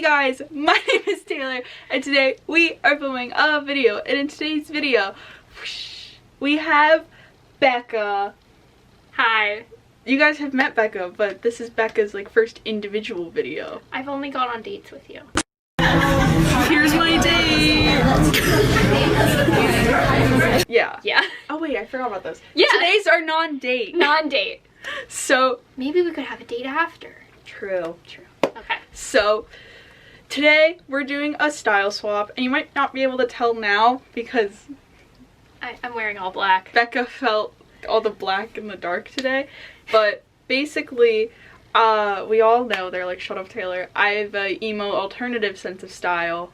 Hey guys, my name is Taylor and today we are filming a video, and in today's video we have Bekah. Hi. You guys have met Bekah, but this is Bekah's like first individual video. I've only gone on dates with you. Here's my date. Yeah. Yeah. Oh wait, I forgot about this. Yeah. Today's our non-date. Non-date. So maybe we could have a date after. True. Okay. So today we're doing a style swap, and you might not be able to tell now because I'm wearing all black. Bekah felt all the black in the dark today, but basically we all know, they're like, shut up Taylor, I have a emo alternative sense of style,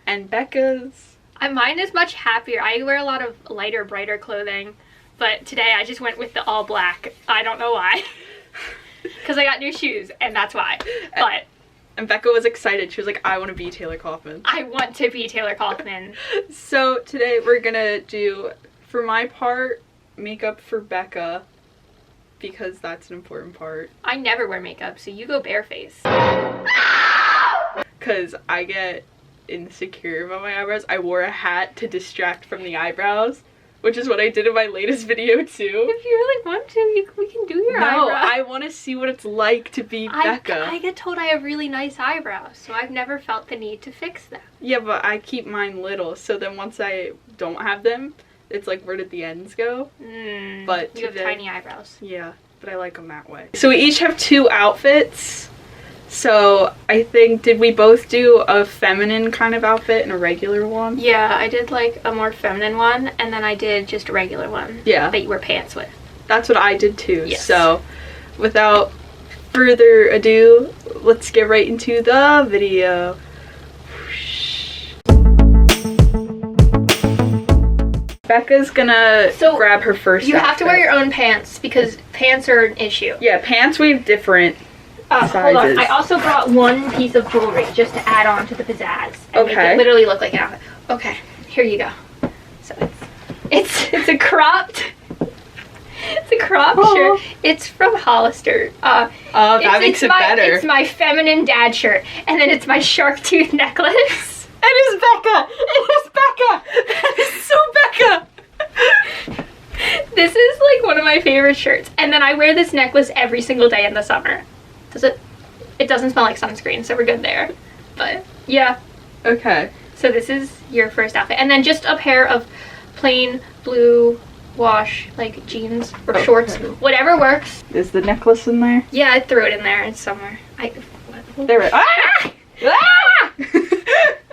and Bekah's Mine is much happier. I wear a lot of lighter, brighter clothing, but today I just went with the all black. I don't know why. Because I got new shoes, and that's why. But and Bekah was excited. She was like, I want to be Taylor Kaufmann. I want to be Taylor Kaufmann. So today we're gonna do, for my part, makeup for Bekah, because that's an important part. I never wear makeup, so you go barefaced. Because I get insecure about my eyebrows. I wore a hat to distract from the eyebrows, which is what I did in my latest video too. If you really want to, we can do your eyebrows. No, I want to see what it's like to be Bekah. I get told I have really nice eyebrows, so I've never felt the need to fix them. Yeah, but I keep mine little, so then once I don't have them, it's like, where did the ends go? But you have tiny eyebrows. Yeah, but I like them that way. So we each have two outfits. So I think, did we both do a feminine kind of outfit and a regular one? Yeah, I did like a more feminine one, and then I did just a regular one. Yeah. That you wear pants with. That's what I did too. Yes. So without further ado, let's get right into the video. Bekah's gonna grab her first You outfit. have to wear your own pants because pants are an issue. Yeah, pants we have different sizes. Hold on. I also brought one piece of jewelry just to add on to the pizzazz and make it literally look like an outfit. Okay, here you go. So it's a cropped shirt. It's from Hollister. That makes it better. It's my feminine dad shirt, and then it's my shark tooth necklace. It is Bekah! It is Bekah! That is so Bekah! This is like one of my favorite shirts. And then I wear this necklace every single day in the summer. It doesn't smell like sunscreen, so we're good there. But yeah. Okay. So this is your first outfit. And then just a pair of plain blue wash like jeans or shorts. Whatever works. Is the necklace in there? Yeah, I threw it in there. It's somewhere. There it is. Ah! Ah!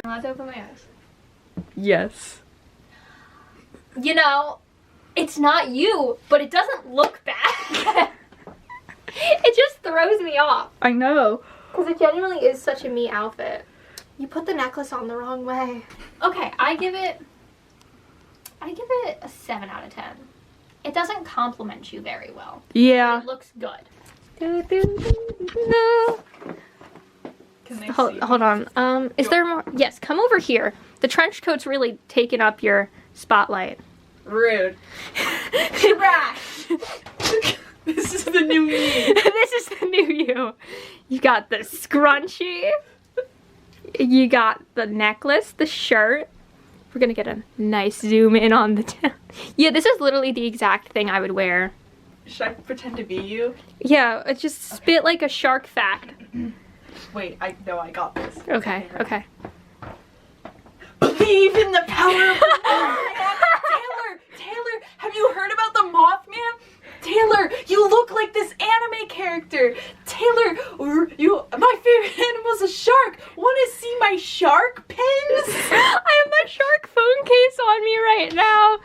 I'm allowed to open my eyes. Yes. You know, it's not you, but it doesn't look bad. It just throws me off. I know. Because it genuinely is such a me outfit. You put the necklace on the wrong way. Okay, I give it a 7 out of 10. It doesn't compliment you very well. Yeah. It looks good. Hold on. Is there more? Yes, come over here. The trench coat's really taken up your spotlight. Rude. Trash. This is the new me. This is the new you. You got the scrunchie. You got the necklace, the shirt. We're gonna get a nice zoom in on the town. Yeah, this is literally the exact thing I would wear. Should I pretend to be you? Yeah, it just spit like a shark fact. Wait, I got this. Okay. Believe in the power of the Mothman. Taylor, have you heard about the Mothman? Taylor, you look like this anime character. Taylor, my favorite animal's a shark. Want to see my shark pins? I have my shark phone case on me right now.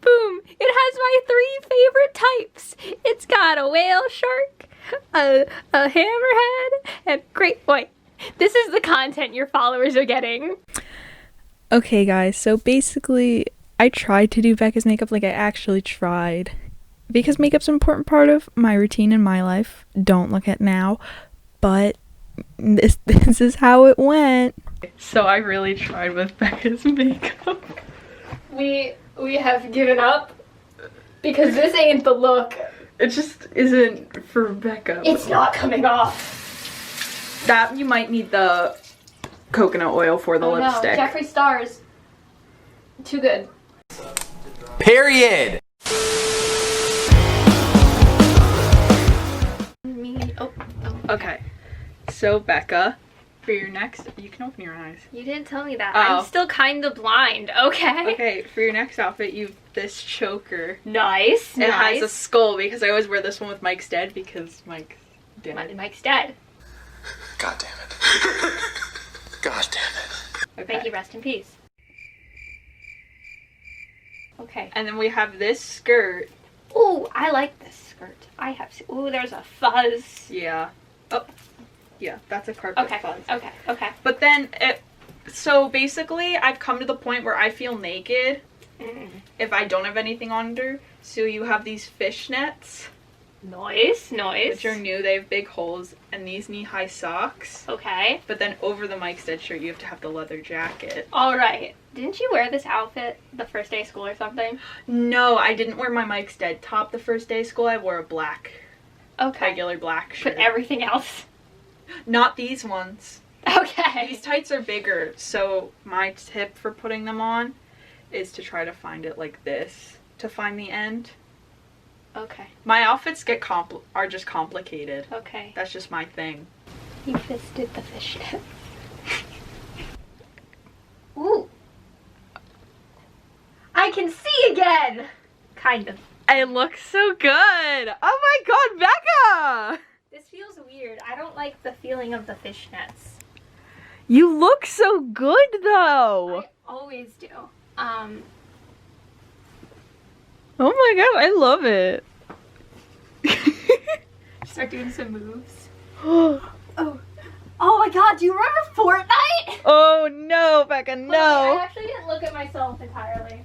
Boom. It has my 3 favorite types. It's got a whale shark, a hammerhead, and great white. This is the content your followers are getting. Okay guys, so basically I tried to do Bekah's makeup, like I actually tried. Because makeup's an important part of my routine in my life. Don't look at now. But this is how it went. So I really tried with Bekah's makeup. We have given up because this ain't the look. It just isn't for Bekah. It's not coming off. That you might need the coconut oil for the lipstick. No, Jeffree Star's too good. Period. Okay, so Bekah, for your next, you can open your eyes. You didn't tell me that. Oh. I'm still kind of blind. Okay. Okay, for your next outfit, you've this choker. Nice. It has a skull because I always wear this one with Mike's dead because Mike's dead. Mike's dead. God damn it. God damn it. Okay. Thank you. Rest in peace. Okay. And then we have this skirt. Ooh, I like this skirt. Ooh, there's a fuzz. Yeah. Oh, yeah, that's a carpet Okay. fuzz. Okay. But then so basically I've come to the point where I feel naked if I don't have anything under. So you have these fishnets, Nice. which are new. They have big holes, and these knee-high socks. Okay. But then over the Mike's Dead shirt, you have to have the leather jacket. All right. Didn't you wear this outfit the first day of school or something? No, I didn't wear my Mike's Dead top the first day of school. I wore a black, Okay. regular black shirt. But everything else. Not these ones. Okay. These tights are bigger, so my tip for putting them on is to try to find it like this to find the end. Okay. My outfits are just complicated. Okay. That's just my thing. You fisted the fishnet. Ooh. I can see again. Kind of. It looks so good. Oh my god, Bekah! This feels weird. I don't like the feeling of the fishnets. You look so good though. I always do. Oh my god, I love it. Start doing some moves. Oh my god, do you remember Fortnite? Oh no, Bekah, Look, no. I actually didn't look at myself entirely.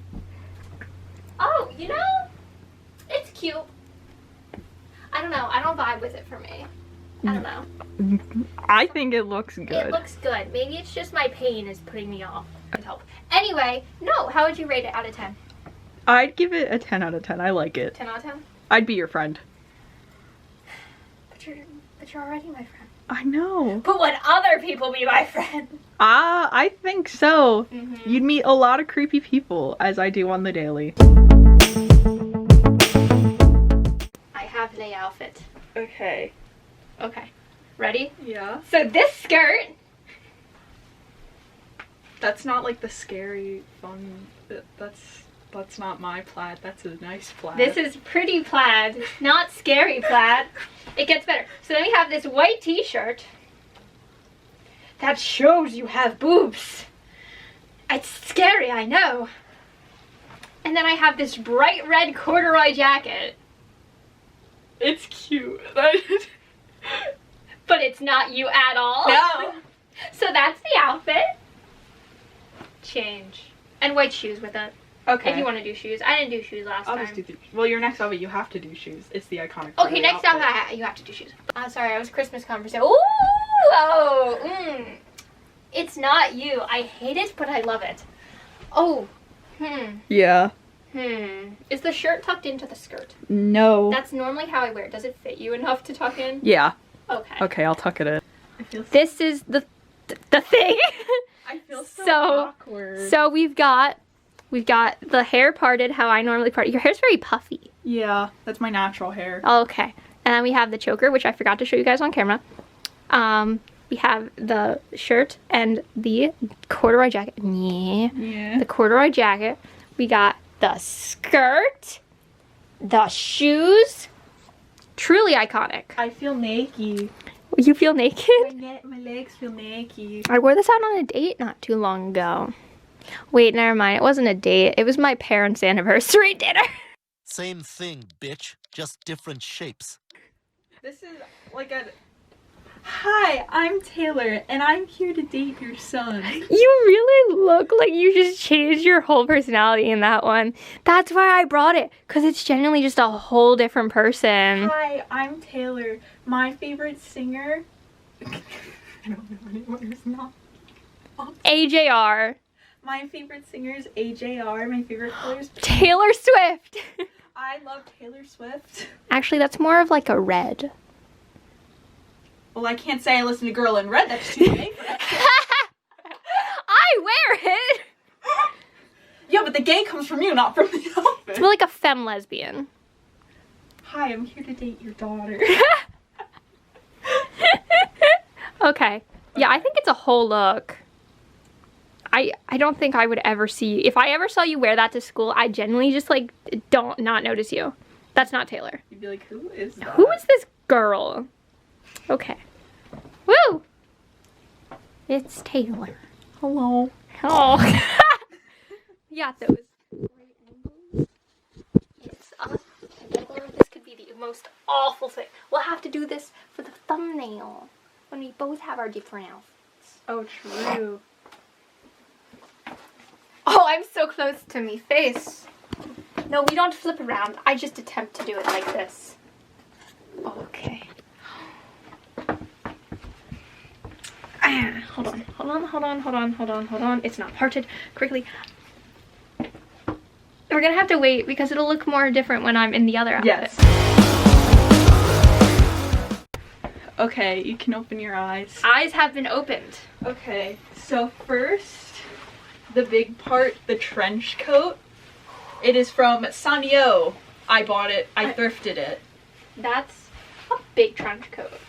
Oh, you know, it's cute. I don't know. I don't vibe with it for me. I don't know. I think it looks good. It looks good. Maybe it's just my pain is putting me off. Help. Anyway, no. How would you rate it out of 10? I'd give it a 10 out of 10. I like it. 10 out of 10? I'd be your friend. But you're already my friend. I know. But would other people be my friend? I think so. Mm-hmm. You'd meet a lot of creepy people, as I do on the daily. I have the outfit. Okay. Okay. Ready? Yeah. So this skirt. That's not like the scary, fun. That's not my plaid. That's a nice plaid. This is pretty plaid, not scary plaid. It gets better. So then we have this white t-shirt that shows you have boobs. It's scary, I know. And then I have this bright red corduroy jacket. It's cute. But it's not you at all. No. So that's the outfit. Change. And white shoes with it. Okay. If you want to do shoes. I didn't do shoes last I'll time. just do well, your next outfit, you have to do shoes. It's the iconic. Okay, next outfit, you have to do shoes. I'm sorry, I was Christmas conversation. Ooh! Oh! It's not you. I hate it, but I love it. Oh. Yeah. Is the shirt tucked into the skirt? No. That's normally how I wear it. Does it fit you enough to tuck in? Yeah. Okay. Okay, I'll tuck it in. This is the thing. I feel So- awkward. So we've got the hair parted how I normally part. Your hair's very puffy. Yeah, that's my natural hair. Okay. And then we have the choker, which I forgot to show you guys on camera. We have the shirt and the corduroy jacket. Yeah. The corduroy jacket. We got the skirt, the shoes. Truly iconic. I feel naked. You feel naked? My legs feel naked. I wore this out on a date not too long ago. Wait, never mind. It wasn't a date. It was my parents' anniversary dinner. Same thing, bitch. Just different shapes. This is like a... Hi, I'm Taylor, and I'm here to date your son. You really look like you just changed your whole personality in that one. That's why I brought it, because it's genuinely just a whole different person. Hi, I'm Taylor. My favorite singer... I don't know anyone who's not. AJR. My favorite singer is AJR. My favorite color is... Taylor Swift. I love Taylor Swift. Actually, that's more of like a red. Well, I can't say I listen to Girl in Red. That's too late. the gay comes from you, not from the outfit. It's more like a femme lesbian. Hi, I'm here to date your daughter. Okay. Yeah, I think it's a whole look. I don't think I would ever see, if I ever saw you wear that to school, I genuinely just like don't not notice you. That's not Taylor. You'd be like, who is that? Who is this girl? Okay. Woo! It's Taylor. Hello. Oh. Yeah, those. It's us together. This could be the most awful thing. We'll have to do this for the thumbnail when we both have our different outfits. Oh, true. Oh, I'm so close to me face. No, we don't flip around. I just attempt to do it like this. Okay. Hold on. It's not parted correctly. We're gonna have to wait because it'll look more different when I'm in the other outfit. Yes. Okay, you can open your eyes. Eyes have been opened. Okay, so first, the big part, the trench coat. It is from Sanyo. I bought it. I thrifted it. That's a big trench coat.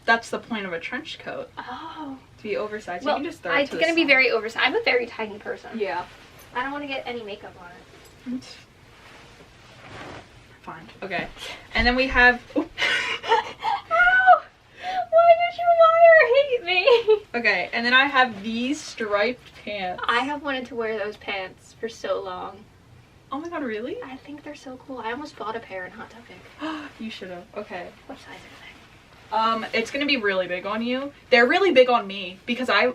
That's the point of a trench coat. Oh. To be oversized. Well, you can just throw it it's to the gonna be side. very oversized. I'm a very tiny person. Yeah. I don't want to get any makeup on it. Fine. Okay. And then we have. Ow! Why did your wire hate me? Okay, and then I have these striped pants. I have wanted to wear those pants for so long. Oh my god, really? I think they're so cool. I almost bought a pair in Hot Topic. You should have. Okay. What size are they? It's gonna be really big on you. They're really big on me because I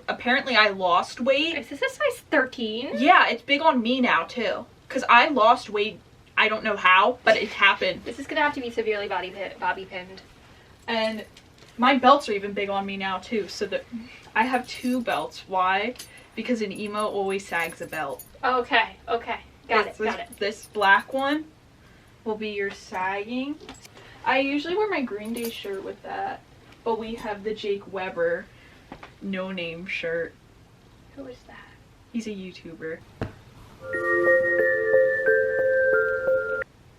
lost weight. Is this a size 13? Yeah, it's big on me now too. Cause I lost weight. I don't know how, but it happened. This is gonna have to be severely bobby pinned. And my belts are even big on me now too. So that I have 2 belts. Why? Because an emo always sags a belt. Okay. Got it. This black one will be your sagging. I usually wear my Green Day shirt with that, but we have the Jake Weber no name shirt. Who is that? He's a YouTuber.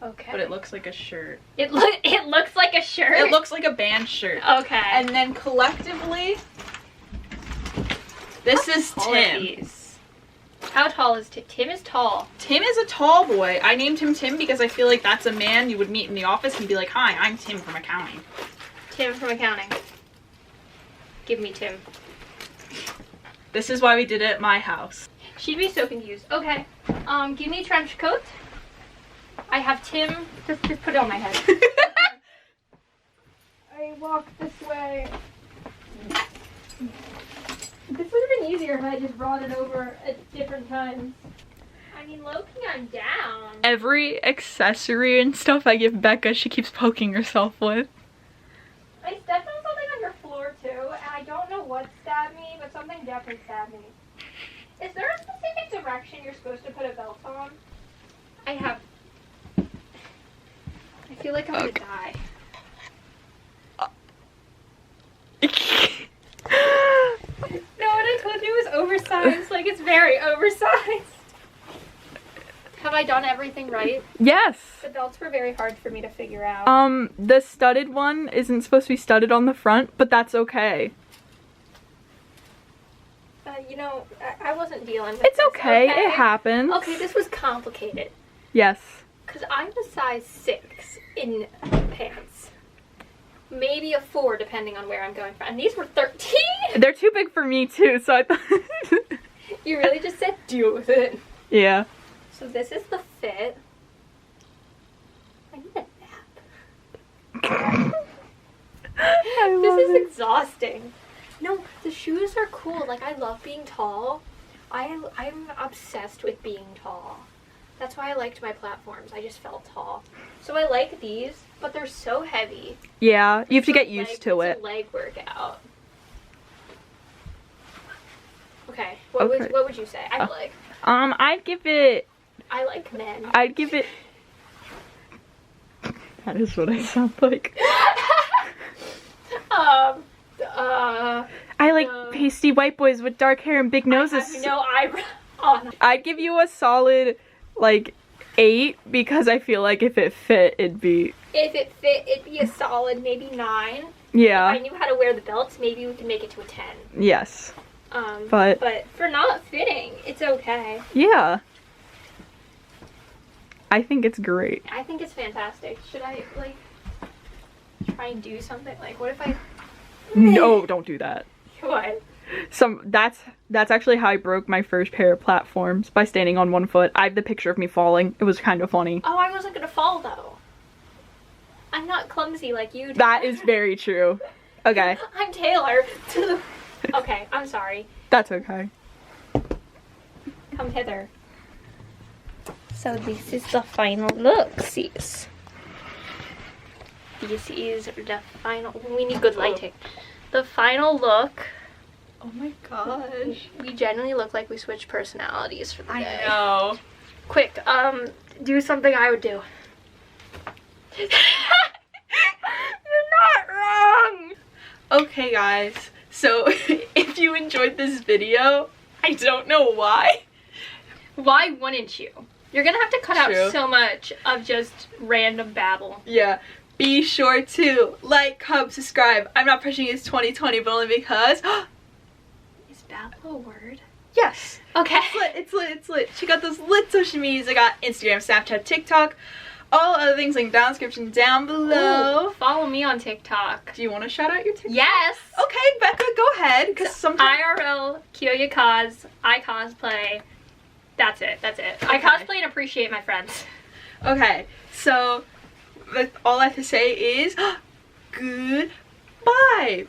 Okay. But it looks like a shirt. It looks like a shirt. It looks like a band shirt. Okay. And then collectively, this is Tim. How tall is Tim? Tim is tall. Tim is a tall boy. I named him Tim because I feel like that's a man you would meet in the office and be like, "Hi, I'm Tim from accounting." Tim from accounting. Give me Tim. This is why we did it at my house. She'd be so confused. Okay. Give me a trench coat. I have Tim. Just put it on my head. I walk this way. This would have been easier if I just brought it over at different times. I mean, low-key, I'm down. Every accessory and stuff I give Bekah, she keeps poking herself with. I stepped on something on your floor, too, and I don't know what stabbed me, but something definitely stabbed me. Is there a specific direction you're supposed to put a belt on? I feel like I'm gonna die. No, what I told you was oversized. Like, it's very oversized. Have I done everything right? Yes. The belts were very hard for me to figure out. The studded one isn't supposed to be studded on the front, but that's okay. You know, I wasn't dealing with It's this, okay. It happens. Okay, this was complicated. Yes. Because I'm a size 6 in pants. Maybe a 4 depending on where I'm going from. And these were 13? They're too big for me too, so I thought... You really just said deal with it. Yeah. So this is the fit. I need a nap. This is exhausting. No, the shoes are cool. Like, I love being tall. I'm obsessed with being tall. That's why I liked my platforms. I just felt tall. So I like these, but they're so heavy. Yeah, you have to get used to it. It's a leg workout. Okay, what would you say? I like. I'd give it... I like men. I'd give it... That is what I sound like. I like pasty white boys with dark hair and big noses. No eyebrows. Oh, no. I'd give you a solid like 8 because I feel like if it fit, it'd be. If it fit, it'd be a solid maybe 9. Yeah. If I knew how to wear the belts, maybe we could make it to a 10. Yes. But for not fitting, it's okay. Yeah. I think it's great. I think it's fantastic. Should I like try and do something? Like, what if I? No, don't do that. What? That's actually how I broke my first pair of platforms, by standing on one foot. I have the picture of me falling. It was kind of funny. Oh, I wasn't gonna fall though. I'm not clumsy like you. That is very true. Okay. I'm Taylor. Okay, I'm sorry. That's okay. Come hither. So this is the final look, sis. This is the final. We need good lighting. The final look. Oh my gosh. We generally look like we switched personalities for the day. I know. Quick, do something I would do. You're not wrong. Okay, guys. So if you enjoyed this video, I don't know why. Why wouldn't you? You're gonna have to cut True. out so much of just random babble. Yeah. Be sure to like, comment, subscribe. I'm not pushing it's 2020, but only because. Is babble a word? Yes. Okay. It's lit. She got those lit social medias. I got Instagram, Snapchat, TikTok. All other things linked down in the description down below. Ooh, follow me on TikTok. Do you want to shout out your TikTok? Yes. Okay, Becca, go ahead. Because sometimes. IRL, Kyoya Cos, I cosplay. That's it. I cosplay and appreciate my friends. Okay, so all I have to say is goodbye.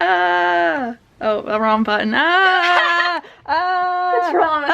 Oh, the wrong button. What's wrong?